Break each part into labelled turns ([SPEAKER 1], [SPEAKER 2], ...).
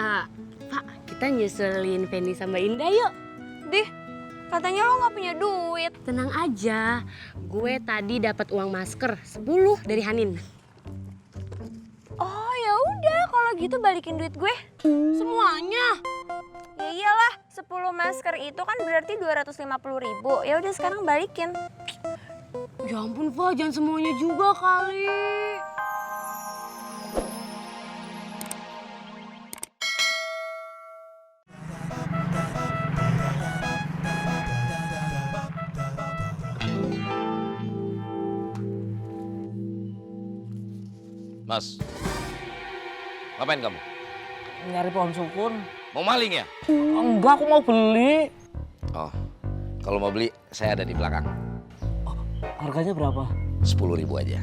[SPEAKER 1] Pak, kita nyusulin Feni sama Indah yuk.
[SPEAKER 2] Dih, katanya lo nggak punya duit.
[SPEAKER 1] Tenang aja, gue tadi dapat uang masker 10 dari Hanin.
[SPEAKER 2] Oh ya udah, kalau gitu balikin duit gue.
[SPEAKER 1] Semuanya?
[SPEAKER 2] Ya iyalah, 10 masker itu kan berarti 250.000. Ya udah sekarang balikin.
[SPEAKER 1] Ya ampun, Fa, jangan semuanya juga kali.
[SPEAKER 3] Mas, ngapain kamu?
[SPEAKER 4] Nyari pohon sukun.
[SPEAKER 3] Mau maling ya?
[SPEAKER 4] Enggak, aku mau beli.
[SPEAKER 3] Oh, kalau mau beli saya ada di belakang.
[SPEAKER 4] Harganya berapa?
[SPEAKER 3] 10.000 aja.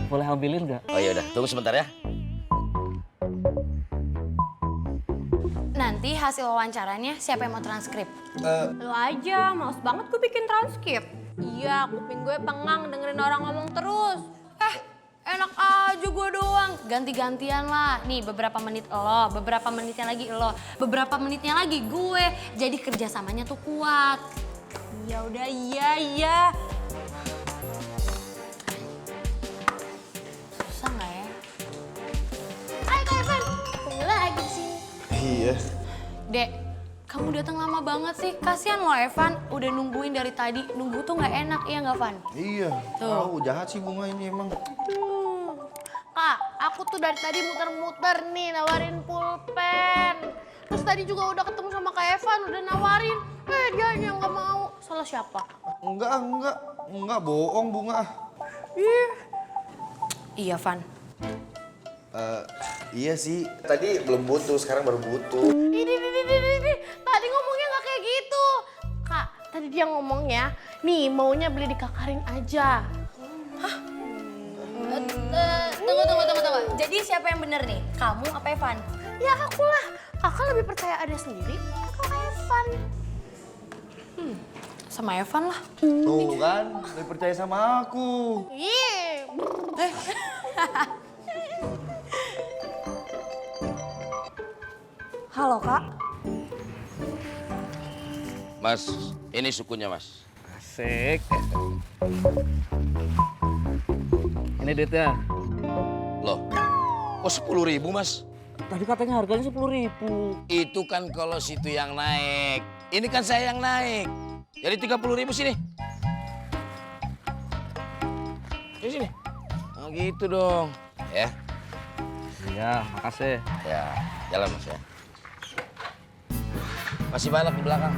[SPEAKER 4] Boleh ambilin nggak?
[SPEAKER 3] Oh ya udah, tunggu sebentar ya.
[SPEAKER 2] Nanti hasil wawancaranya siapa yang mau transkrip?
[SPEAKER 5] Lo aja, males banget gue bikin transkrip. Iya, kuping gue pengang dengerin orang ngomong terus.
[SPEAKER 2] Enak aja gue doang. Ganti-gantian lah. Nih beberapa menit lo, beberapa menitnya lagi lo, beberapa menitnya lagi gue. Jadi kerjasamanya tuh kuat.
[SPEAKER 5] Ya udah, iya.
[SPEAKER 2] Susah nggak ya? Hai Kak Evan, ketemu lagi di sini.
[SPEAKER 6] Iya.
[SPEAKER 2] Dek, kamu datang lama banget sih. Kasian lo Evan, udah nungguin dari tadi. Nunggu tuh nggak enak, iya nggak Van?
[SPEAKER 6] Iya.
[SPEAKER 2] Tuh.
[SPEAKER 6] Tahu jahat sih Bunga ini emang.
[SPEAKER 5] Kak, aku tuh dari tadi muter-muter nih nawarin pulpen. Terus tadi juga udah ketemu sama Kak Evan, udah nawarin. Dia yang nggak mau. Salah siapa?
[SPEAKER 6] Enggak bohong Bunga.
[SPEAKER 2] Iya Van.
[SPEAKER 6] Iya sih. Tadi belum butuh, sekarang baru butuh.
[SPEAKER 5] Ini. Tadi ngomongnya nggak kayak gitu. Kak, tadi dia ngomongnya, nih maunya beli di Kak Karin aja.
[SPEAKER 2] Tunggu. Jadi siapa yang bener nih? Kamu apa Evan?
[SPEAKER 5] Ya aku lah. Kakak lebih percaya ada sendiri. Kakak Evan.
[SPEAKER 2] Sama Evan lah.
[SPEAKER 6] Tuh kan, lebih percaya sama aku.
[SPEAKER 5] Iya.
[SPEAKER 2] Halo Kak.
[SPEAKER 3] Mas, ini sukunya Mas.
[SPEAKER 4] Asik. Ini duitnya.
[SPEAKER 3] Loh, kok 10.000 Mas?
[SPEAKER 4] Tadi katanya harganya 10.000.
[SPEAKER 3] Itu kan kalau situ yang naik. Ini kan saya yang naik. Jadi 30.000 sini. Sini. Oh gitu dong. Ya,
[SPEAKER 4] Iya, makasih.
[SPEAKER 3] ya, jalan Mas ya. Masih banyak di belakang.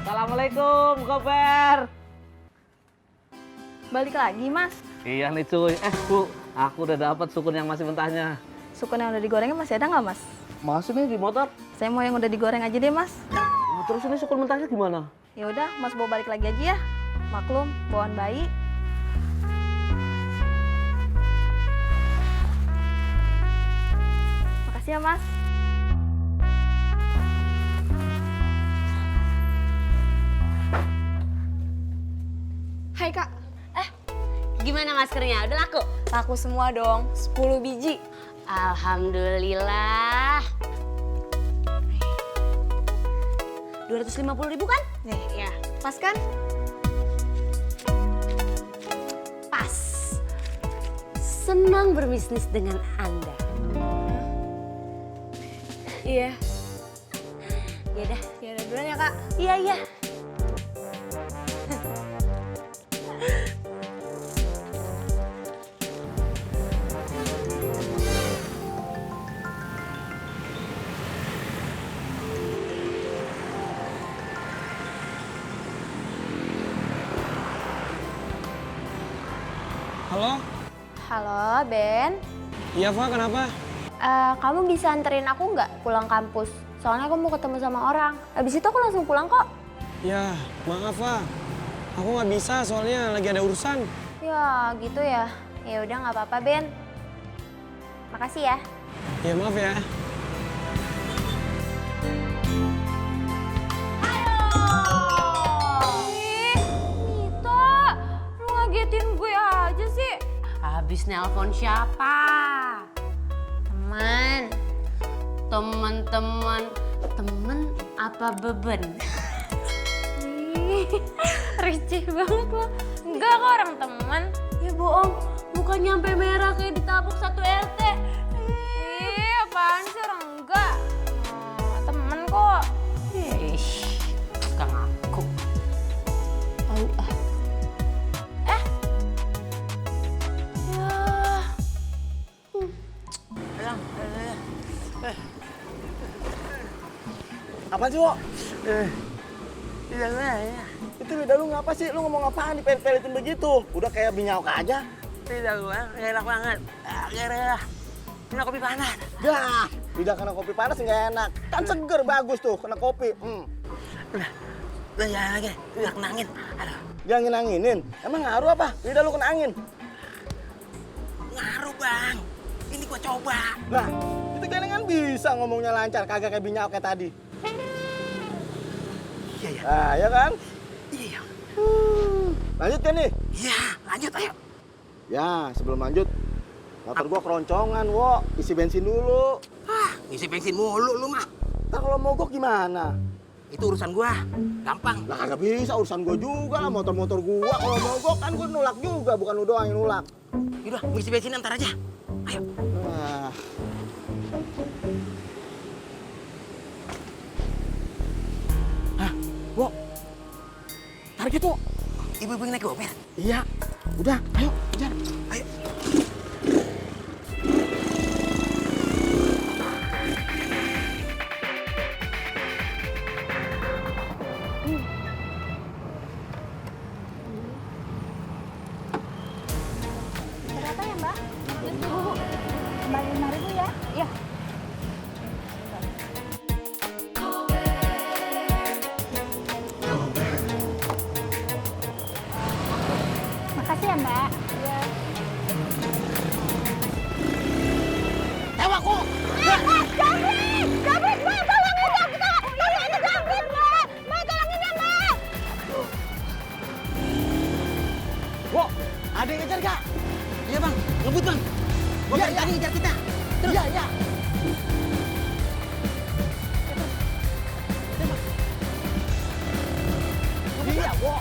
[SPEAKER 4] Assalamualaikum, Koper.
[SPEAKER 2] Balik lagi Mas.
[SPEAKER 4] Iya nih cuy. Bu, aku udah dapat sukun yang masih mentahnya.
[SPEAKER 2] Sukun yang udah digorengnya masih ada nggak Mas?
[SPEAKER 4] Masih nih di motor.
[SPEAKER 2] Saya mau yang udah digoreng aja deh Mas.
[SPEAKER 4] Nah, terus ini sukun mentahnya gimana?
[SPEAKER 2] Ya udah Mas bawa balik lagi aja ya. Maklum, bawaan bayi. Makasih ya Mas.
[SPEAKER 5] Hai Kak.
[SPEAKER 1] Gimana maskernya? Udah laku?
[SPEAKER 2] Laku semua dong, 10 biji.
[SPEAKER 1] Alhamdulillah. 250.000 kan?
[SPEAKER 2] Nih, ya. Pas kan?
[SPEAKER 1] Pas. Senang berbisnis dengan Anda.
[SPEAKER 2] Iya.
[SPEAKER 1] Ya udah.
[SPEAKER 2] Ya udah duluan ya Kak.
[SPEAKER 1] Iya.
[SPEAKER 7] Halo?
[SPEAKER 2] Halo Ben.
[SPEAKER 7] Iya, Fa, kenapa?
[SPEAKER 2] Kamu bisa anterin aku nggak pulang kampus? Soalnya aku mau ketemu sama orang. Habis itu aku langsung pulang kok.
[SPEAKER 7] Ya, maaf, Fa. Aku nggak bisa soalnya lagi ada urusan.
[SPEAKER 2] Ya gitu ya. Ya udah nggak apa-apa Ben. Makasih ya.
[SPEAKER 7] Ya, maaf ya.
[SPEAKER 1] Habis nelpon siapa?
[SPEAKER 2] Teman.
[SPEAKER 1] Temen apa beben?
[SPEAKER 2] Receh banget lo. Enggak kok orang teman.
[SPEAKER 1] Ya bohong, mukanya sampai merah kayak ditabuk satu RT.
[SPEAKER 2] Apaan sih orang enggak? Temen kok.
[SPEAKER 1] Gak ngaku. Tahu ah.
[SPEAKER 8] Apaan sih, Wo? Itu lidah lu ngapa sih? Lu ngomong apaan dipel-pelitin begitu? Udah kayak minyak aja.
[SPEAKER 9] Lidah gua enak banget. Akhirnya kena kopi panas.
[SPEAKER 8] Dah, lidah kena kopi panas nggak enak. Kan seger, bagus tuh kena kopi.
[SPEAKER 9] Udah jangan lagi, udah kena angin. Aduh,
[SPEAKER 8] Dia angin-anginin. Emang ngaruh apa? Lidah lu kena angin.
[SPEAKER 9] ngaruh bang. Ini gua coba.
[SPEAKER 8] Nah, itu kan bisa ngomongnya lancar, kagak kayak minyak kayak tadi.
[SPEAKER 9] Iya ya.
[SPEAKER 8] Nah, ya kan?
[SPEAKER 9] Iya.
[SPEAKER 8] Lanjut kan nih?
[SPEAKER 9] Iya, lanjut ayo.
[SPEAKER 8] Ya, sebelum lanjut, motor gua keroncongan, Wo. Isi bensin dulu.
[SPEAKER 9] Ngisi bensin mulu lu mah.
[SPEAKER 8] Ntar kalau mogok gimana?
[SPEAKER 9] Itu urusan gua. Gampang.
[SPEAKER 8] Lah kagak bisa, urusan gua juga lah, motor-motor gua. Kalau mogok kan gua nolak juga, bukan lu doang yang nolak.
[SPEAKER 9] Yaudah, ngisi bensin ntar aja. Ayo.
[SPEAKER 8] Nah. Hah, Wo. Tarik itu.
[SPEAKER 9] Ibu-ibu yang naik gober.
[SPEAKER 8] Iya. Udah, ayo, kejar.
[SPEAKER 9] Ayo.
[SPEAKER 5] Berapa ya, Mbak? Kembali 5.000 ya? Iya. Makasih ya, Mbak. Iya.
[SPEAKER 9] Tewak ku.
[SPEAKER 5] Jambret! Jambret, Mbak! Tolongin, Mbak! Ini jambret, Mbak! Mbak, tolongin ya, Mbak!
[SPEAKER 8] Wo, ada yang ngejar gak?
[SPEAKER 9] Iya bang, ngebut bang. Gua
[SPEAKER 8] Iya,
[SPEAKER 9] dari
[SPEAKER 8] iya.
[SPEAKER 9] tadi ngejar kita. Terus.
[SPEAKER 8] Iya, iya. Iya, Wo.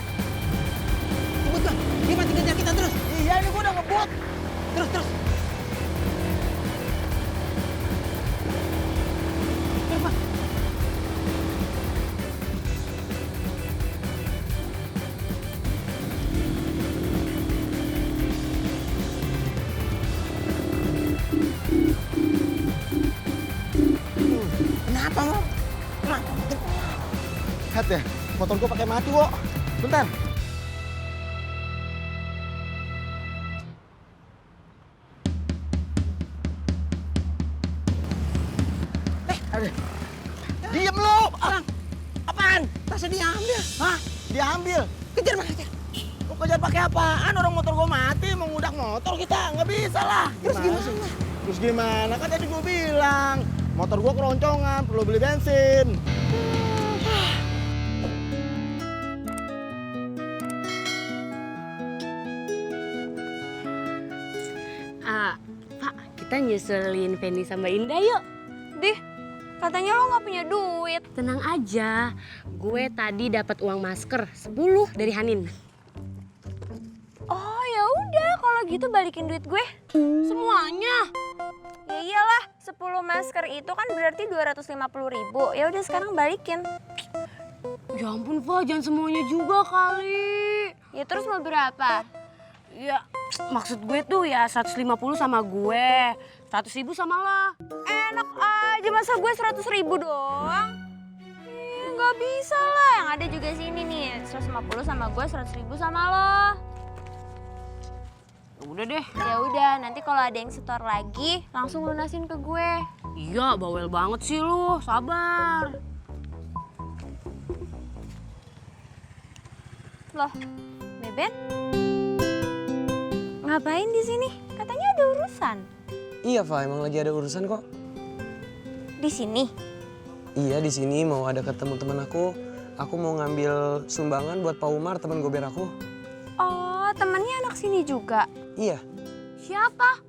[SPEAKER 9] Ngebut bang. Dia masih ngejar kita terus.
[SPEAKER 8] Iya, ini gua udah ngebut.
[SPEAKER 9] Terus. Terus bang. Kenapa lo? Kenapa?
[SPEAKER 8] Lihat deh, motor gua pakai mati, Wo. Bentar. Aduh. Diem lu!
[SPEAKER 9] Bang, apaan? Tasnya diambil.
[SPEAKER 8] Hah? Diambil?
[SPEAKER 9] Kejar bang, kejar.
[SPEAKER 8] Lu kejar pakai apaan? Orang motor gua mati, mau ngudak motor kita. Nggak bisa lah.
[SPEAKER 9] Terus gimana?
[SPEAKER 8] sih? Terus gimana? Kan tadi gua bilang, motor gua keroncongan, perlu beli bensin.
[SPEAKER 1] Pak, kita nyusulin Feni sama Indah yuk.
[SPEAKER 2] Dih, katanya lo nggak punya duit.
[SPEAKER 1] Tenang aja, gue tadi dapat uang masker 10 dari Hanin.
[SPEAKER 2] Oh ya udah, kalau gitu balikin duit gue.
[SPEAKER 1] Semuanya.
[SPEAKER 2] Ya iyalah, 10 masker itu kan berarti 250.000. Ya udah sekarang balikin.
[SPEAKER 1] Ya ampun, Pak, jangan semuanya juga kali.
[SPEAKER 2] Ya terus mau berapa?
[SPEAKER 1] Ya, maksud gue tuh ya 150 sama gue, 100.000 sama lo.
[SPEAKER 2] Enak aja, masa gue 100.000 doang? Nggak bisa lah, yang ada juga sini nih. 150 sama gue, 100.000 sama lo.
[SPEAKER 1] Udah deh.
[SPEAKER 2] Ya udah, nanti kalau ada yang setor lagi, langsung lunasin ke gue.
[SPEAKER 1] Iya, bawel banget sih lu, sabar.
[SPEAKER 2] Loh, Beben? Ngapain di sini? Katanya ada urusan.
[SPEAKER 7] Iya, Fa, emang lagi ada urusan kok.
[SPEAKER 2] Di sini?
[SPEAKER 7] Iya, di sini mau ada ketemu teman aku. Aku mau ngambil sumbangan buat Pak Umar, teman gober aku.
[SPEAKER 2] Oh, temennya anak sini juga.
[SPEAKER 7] Iya.
[SPEAKER 5] Siapa?